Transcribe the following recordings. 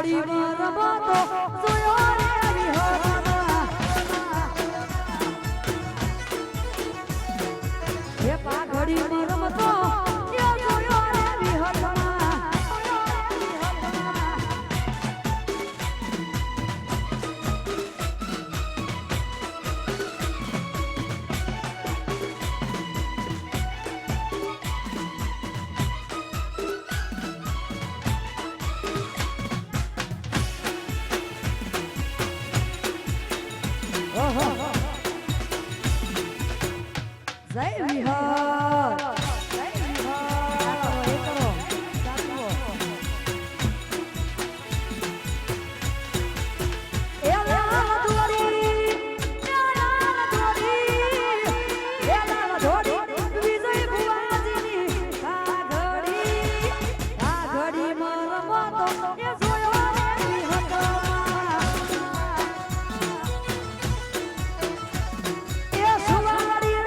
ઘડીમાં રમતો જોયો રે વિહરમાં હે પાઘડીમાં રમતો જોયો રે વિહરમાં જય વિહાર જય વિહાર એ કરો સાચવો એ લાલ દોરી વિજય ભુવાજીની આ ઘડી માં રમતો એ જોયો રે વિહતમાં એ સુવાડી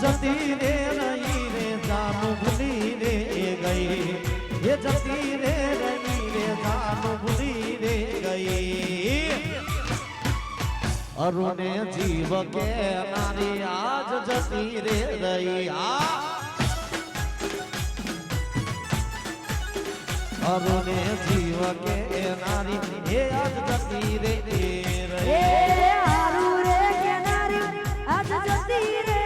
जती रे रही रे जानू भूली रे गई ये जती रे रही रे जानू भूली रे गई अरुणे जीव के नारी आज जती रे रही अरुणे जीव के नारी हे आज जती रे रही आज जती रे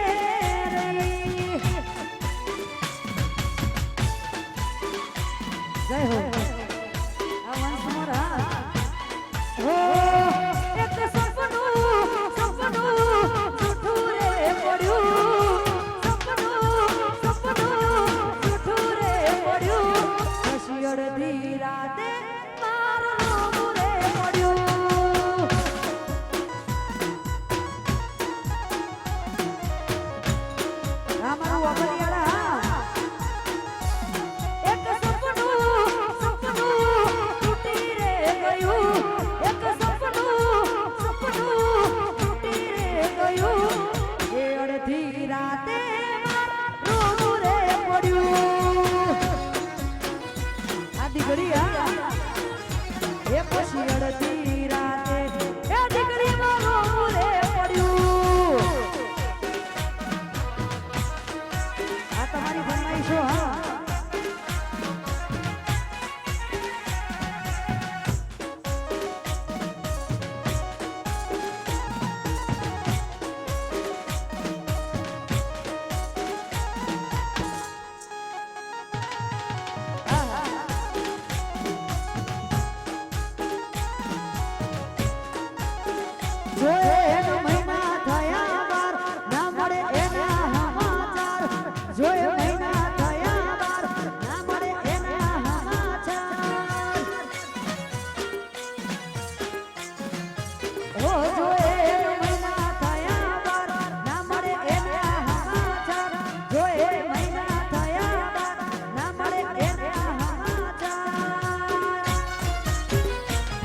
जय हो आवाज मोरा हो एक सपनू झूठू रे પડ્યું સપનू झूठू રે પડ્યું હસી અડધી રાતે મારું રે પડ્યું આ મારું વાપરિયાળા એક સપનू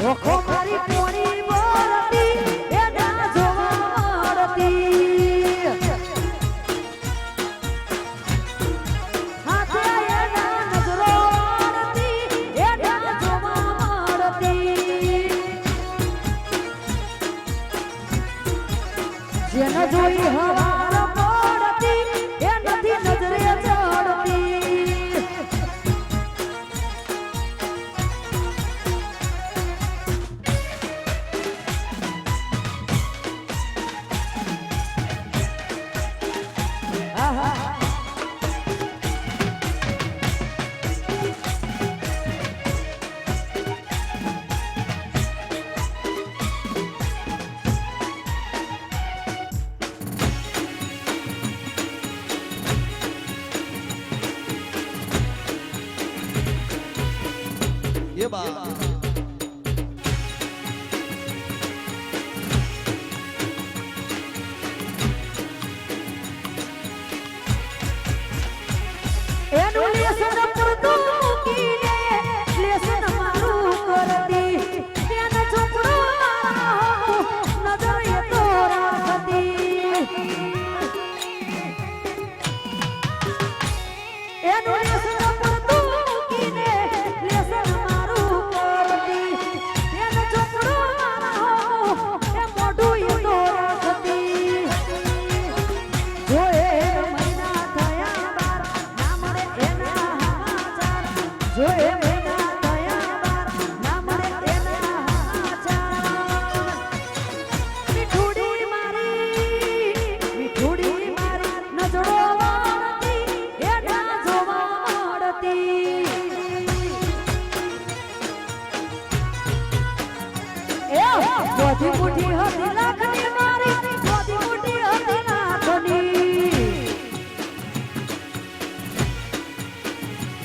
ઓખો મારી પોણી બોલતી એના જોવા મળતી હાથે એના નજરો વાળતી એના જોવા મળતી જેને જોઈ હવાર પડતી એ નથી નજરે ચડતી એ બા એનું લેસન પડતું મૂકીને લેસન મારું કરતી એને છોકરો નજર એ તો રાખતી એનું લેસન પડતું મૂકીને લેસન મારું કરતી એને છોકરો એ મોઢું એ તો રાખતી જોએ મહિના થયા બાર ના મળે એના સમાચાર જોએ મહિના થયા બાર ના મળે એના સમાચાર મીઠુડી મારી નજરો વાળતી એના જોવા મળતી એ બધી મુઠી હતી લાખની મારી બધી મુઠી હતી લાખની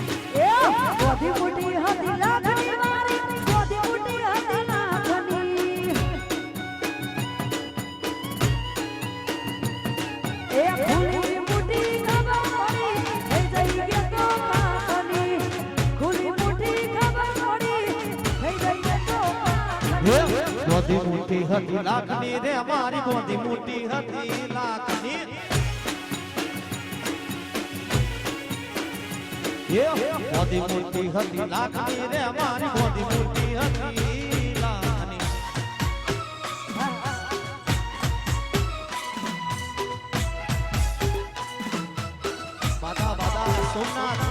બધી મુઠી હતી લાખની મારી બધી મુઠી હતી લાખની એ ખુલી મુઠી ખબર પડી થઈ જઈ કે તો કાકની ખુલી મુઠી ખબર પડી થઈ જઈ કે તો મોદી મોટી હતી લાખની રે અમારી મોદી મોટી હતી લાખની મોદી મોટી હતી લાખની રે અમારી મોદી મોટી હતી લાખની બાધા બાધા સોમનાથ